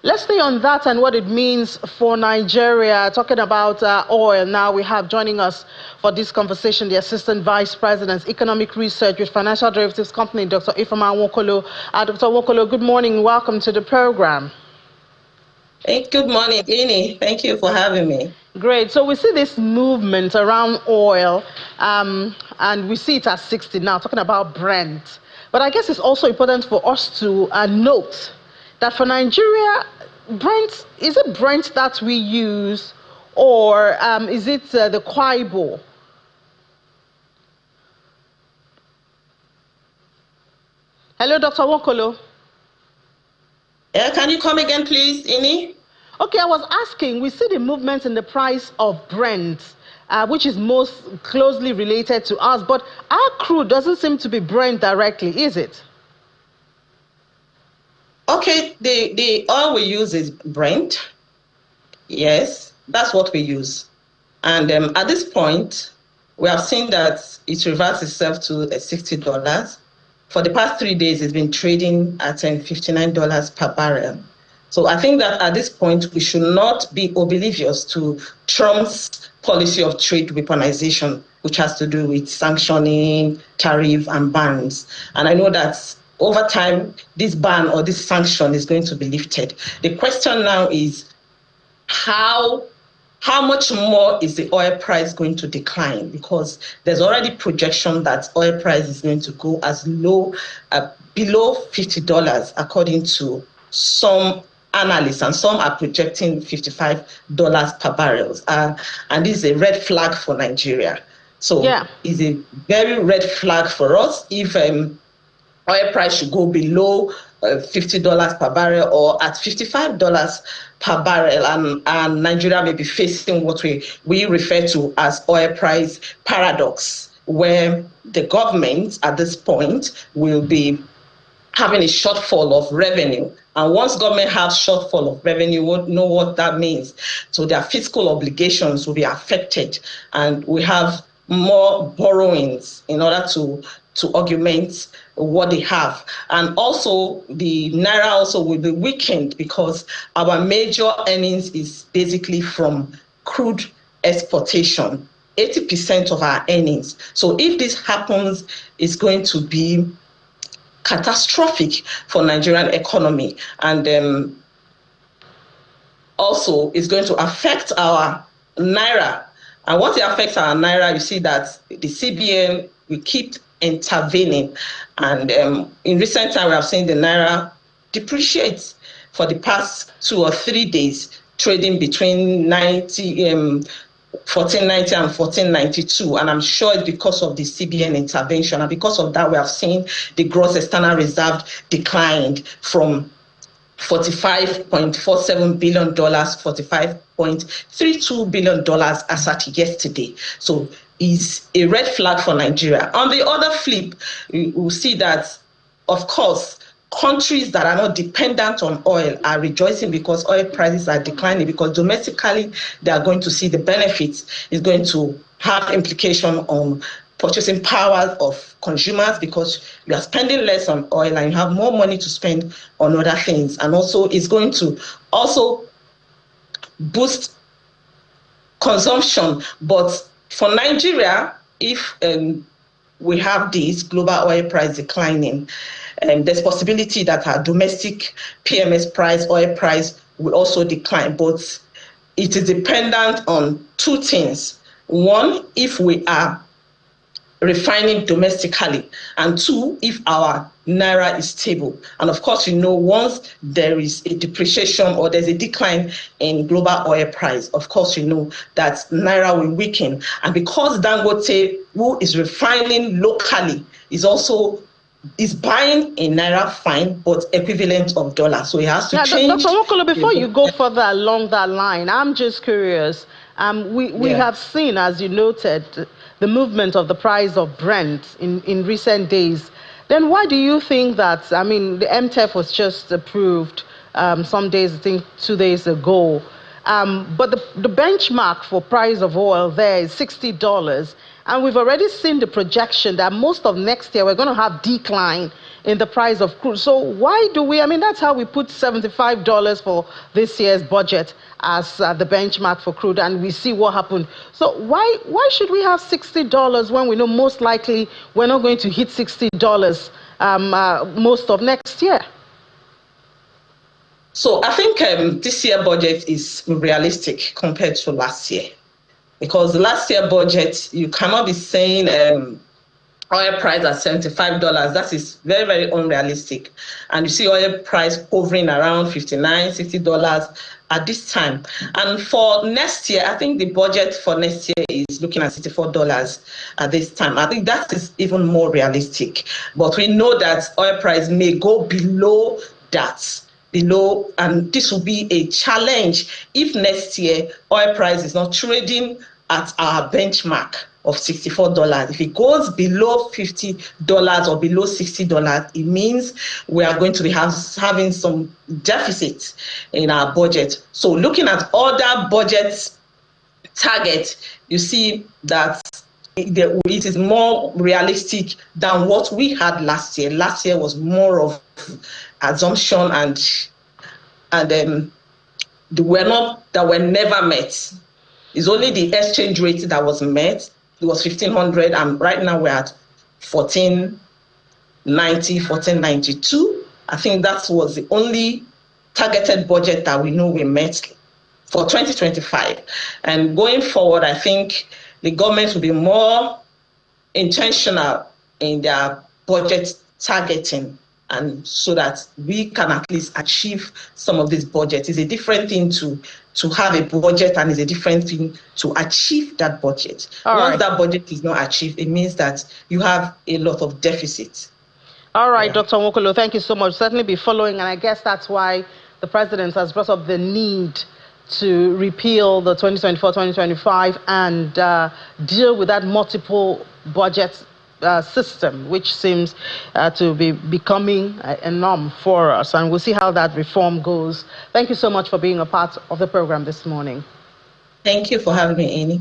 Let's stay on that and what it means for Nigeria. Talking about oil now, we have joining us for this conversation the Assistant Vice President, Economic Research with Financial Derivatives Company, Dr. Ifeoma Nwokolo. Dr. Nwokolo, good morning. Welcome to the program. Hey, good morning, Ini. Thank you for having me. Great. So we see this movement around oil, and we see it at 60 now, talking about Brent. But I guess it's also important for us to note that for Nigeria, Brent, is it Brent that we use, or is it the Kwaibo? Hello, Dr. Nwokolo. Can you come again, please, Ini? Okay, I was asking, we see the movement in the price of Brent, which is most closely related to us, but our crude doesn't seem to be Brent directly, is it? Okay, the oil we use is Brent. Yes, that's what we use. And at this point, we have seen that it reversed itself to $60. For the past 3 days, it's been trading at $59 per barrel. So I think that at this point, we should not be oblivious to Trump's policy of trade weaponization, which has to do with sanctioning, tariff, and bans. And I know that over time, this ban or this sanction is going to be lifted. The question now is how much more is the oil price going to decline? Because there's already projection that oil price is going to go as low, below $50, according to some analysts, and some are projecting $55 per barrel. And this is a red flag for Nigeria. So it's a very red flag for us if oil price should go below $50 per barrel or at $55 per barrel, and Nigeria may be facing what we refer to as oil price paradox, where the government at this point will be having a shortfall of revenue. And once government has shortfall of revenue, we know what that means. So their fiscal obligations will be affected, and we have more borrowings in order to augment what they have. And also the Naira also will be weakened because our major earnings is basically from crude exportation, 80% of our earnings. So if this happens, it's going to be catastrophic for Nigerian economy. And also it's going to affect our Naira. And once it affects our Naira, you see that the CBN will keep intervening. And in recent time, we have seen the Naira depreciate for the past 2 or 3 days, trading between 1490 and 1492. And I'm sure it's because of the CBN intervention. And because of that, we have seen the gross external reserve declined from $45.47 billion, $45.32 billion as at yesterday. So is a red flag for Nigeria. On the other flip, we will see that, of course, countries that are not dependent on oil are rejoicing because oil prices are declining, because domestically they are going to see the benefits. It's going to have implication on purchasing power of consumers because you are spending less on oil and you have more money to spend on other things. And also it's going to also boost consumption. But for Nigeria, if we have this global oil price declining, there's possibility that our domestic PMS price, oil price, will also decline. But it is dependent on two things. One, if we are refining domestically, and two, if our Naira is stable. And of course, once there is a depreciation or there's a decline in global oil price, of course, that Naira will weaken. And because Dangote, who is refining locally, is buying a Naira fine, but equivalent of dollar. So it has to change. Dr. Nwokolo, before you go further along that line, I'm just curious. We have seen, as you noted, the movement of the price of Brent in recent days. Then why do you think that, the MTEF was just approved some days, I think 2 days ago, but the benchmark for price of oil there is $60, And we've already seen the projection that most of next year we're going to have decline in the price of crude. So why do we, I mean, that's how we put $75 for this year's budget as the benchmark for crude, and we see what happened. So why should we have $60 when we know most likely we're not going to hit $60 most of next year? So I think this year budget is realistic compared to last year, because last year budget, you cannot be saying oil price at $75. That is very, very unrealistic. And you see oil price hovering around $59, $60 at this time. And for next year, I think the budget for next year is looking at $64 at this time. I think that is even more realistic. But we know that oil price may go below that. And this will be a challenge if next year oil price is not trading at our benchmark of $64. If it goes below $50 or below $60, it means we are going to be having some deficit in our budget. So looking at other budget targets, you see that it is more realistic than what we had last year. Last year was more of assumption and were never met. It's only the exchange rate that was met. It was 1,500, and right now we're at 1,490, 1,492. I think that was the only targeted budget that we know we met for 2025. And going forward, I think the government will be more intentional in their budget targeting, and so that we can at least achieve some of this budget. It's a different thing to have a budget, and it's a different thing to achieve that budget. Once that budget is not achieved, it means that you have a lot of deficit. All right, Dr. Nwokolo, thank you so much. Certainly be following, and I guess that's why the president has brought up the need to repeal the 2024-2025 and deal with that multiple budget system, which seems to be becoming a norm for us. And we'll see how that reform goes. Thank you so much for being a part of the program this morning. Thank you for having me, Annie.